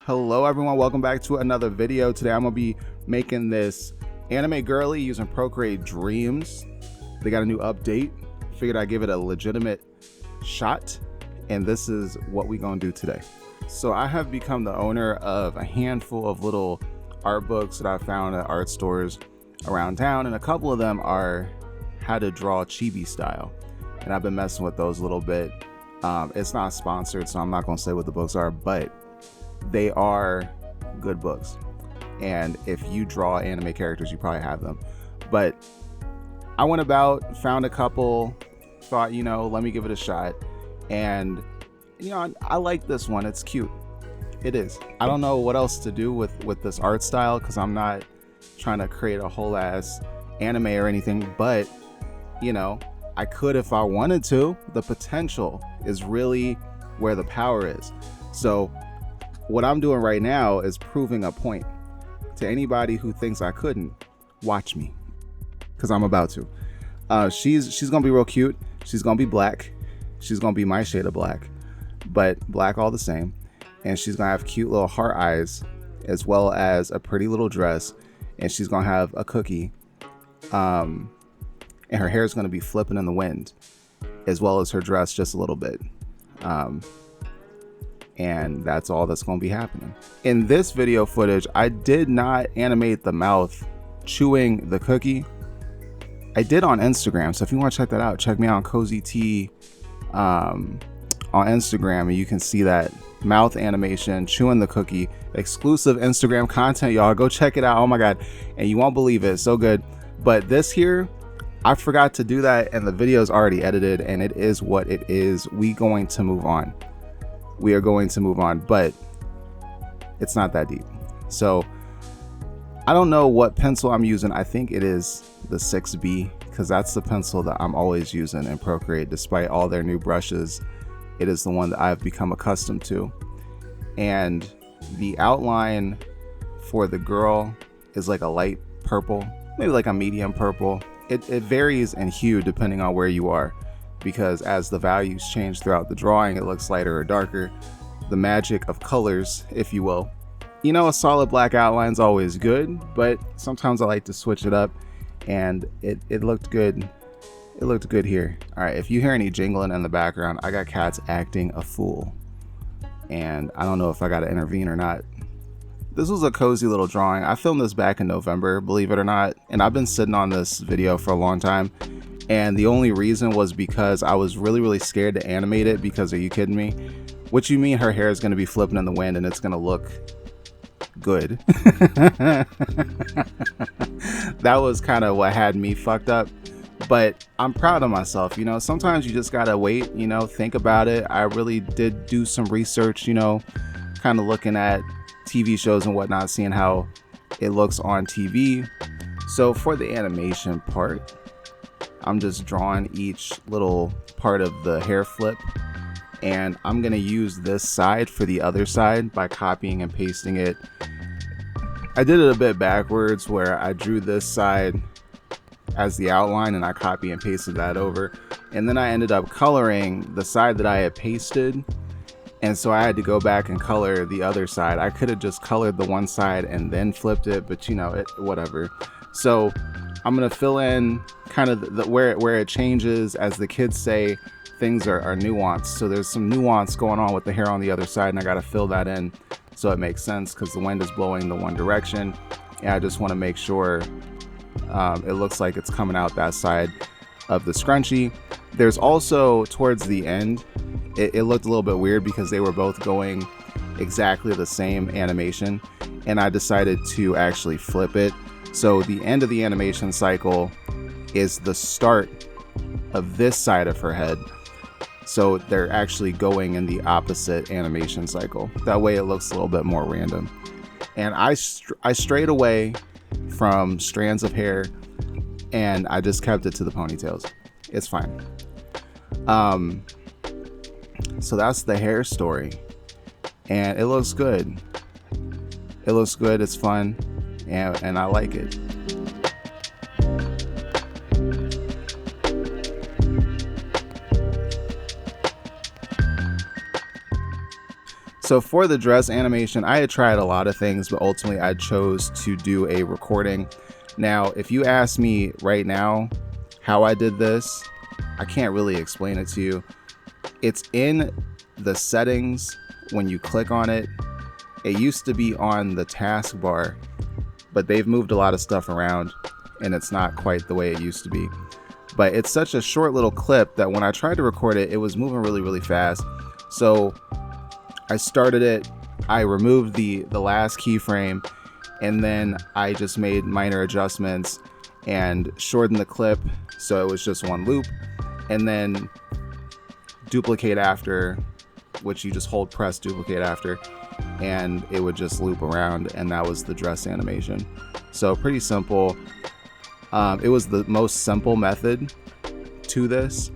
Hello everyone, welcome back to another video. Today I'm gonna be making this anime girly using Procreate Dreams. They got a new update. Figured I'd give it a legitimate shot, and this is what we gonna do today. So I have become the owner of a handful of little art books that I found at art stores around town, and a couple of them are how to draw Chibi style, and I've been messing with those a little bit. It's not sponsored, so I'm not gonna say what the books are, but they are good books, and if you draw anime characters you probably have them. But I went about, found a couple, thought, let me give it a shot, and I like this one. It's cute. It is. I don't know what else to do with this art style because I'm not trying to create a whole ass anime or anything, but I could if I wanted to. The potential is really where the power is. So what I'm doing right now is proving a point to anybody who thinks I couldn't. Watch me, because I'm about to. She's gonna be real cute. She's gonna be black. She's gonna be my shade of black, but black all the same. And she's gonna have cute little heart eyes, as well as a pretty little dress. And she's gonna have a cookie. And her hair is gonna be flipping in the wind, as well as her dress just a little bit. And that's all that's going to be happening. In this video footage, I did not animate the mouth chewing the cookie. I did on Instagram, so if you want to check that out, check me out on Kozzie T on Instagram, and you can see that mouth animation chewing the cookie. Exclusive Instagram content, y'all. Go check it out. Oh my god, and you won't believe it. It's so good. But this here, I forgot to do that, and the video is already edited, and it is what it is. We are going to move on, but it's not that deep. So I don't know what pencil I'm using. I think it is the 6B, because that's the pencil that I'm always using in Procreate. Despite all their new brushes, it is the one that I've become accustomed to. And the outline for the girl is like a light purple, maybe like a medium purple. It varies in hue depending on where you are, because as the values change throughout the drawing, it looks lighter or darker. The magic of colors, if you will. A solid black outline is always good, but sometimes I like to switch it up, and it looked good. It looked good here. All right, if you hear any jingling in the background, I got cats acting a fool, and I don't know if I got to intervene or not. This was a cozy little drawing. I filmed this back in November, believe it or not, and I've been sitting on this video for a long time. And the only reason was because I was really scared to animate it, because are you kidding me? What you mean her hair is going to be flipping in the wind and it's going to look good? That was kind of what had me fucked up. But I'm proud of myself. Sometimes you just got to wait, think about it. I really did do some research, kind of looking at TV shows and whatnot, seeing how it looks on TV. So for the animation part, I'm just drawing each little part of the hair flip, and I'm gonna use this side for the other side by copying and pasting it. I did it a bit backwards, where I drew this side as the outline and I copy and pasted that over, and then I ended up coloring the side that I had pasted, and so I had to go back and color the other side. I could have just colored the one side and then flipped it, but whatever. So I'm gonna fill in kind of where it changes. As the kids say, things are nuanced. So there's some nuance going on with the hair on the other side, and I gotta fill that in so it makes sense, because the wind is blowing the one direction, and I just want to make sure it looks like it's coming out that side of the scrunchie. There's also, towards the end, it looked a little bit weird because they were both going exactly the same animation, and I decided to actually flip it. So the end of the animation cycle is the start of this side of her head. So they're actually going in the opposite animation cycle. That way it looks a little bit more random. And I strayed away from strands of hair, and I just kept it to the ponytails. It's fine. So that's the hair story, and it looks good. It's fun, and I like it. So for the dress animation, I had tried a lot of things, but ultimately I chose to do a recording. Now, if you ask me right now how I did this, I can't really explain it to you. It's in the settings when you click on it. It used to be on the taskbar, but they've moved a lot of stuff around and it's not quite the way it used to be. But it's such a short little clip that when I tried to record it, it was moving really, really fast. So I started it, I removed the last keyframe, and then I just made minor adjustments and shortened the clip so it was just one loop, and then duplicate after, which you just hold press duplicate after, and it would just loop around, and that was the dress animation. So pretty simple. It was the most simple method to this.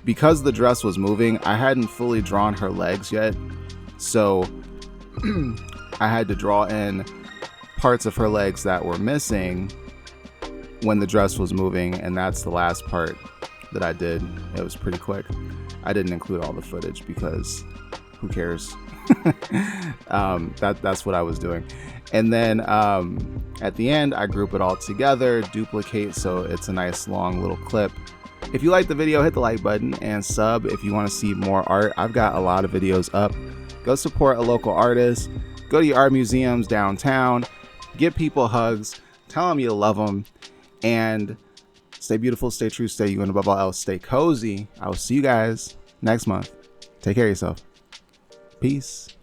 Because the dress was moving, I hadn't fully drawn her legs yet, so I had to draw in parts of her legs that were missing when the dress was moving, and that's the last part that I did. It was pretty quick. I didn't include all the footage because who cares? That's what I was doing. And then at the end, I group it all together, duplicate so it's a nice long little clip. If you like the video, hit the like button and sub if you want to see more art. I've got a lot of videos up. Go support a local artist. Go to your art museums downtown. Give people hugs. Tell them you love them. And stay beautiful, stay true, stay you, and above all else, stay cozy. I will see you guys next month. Take care of yourself. Peace.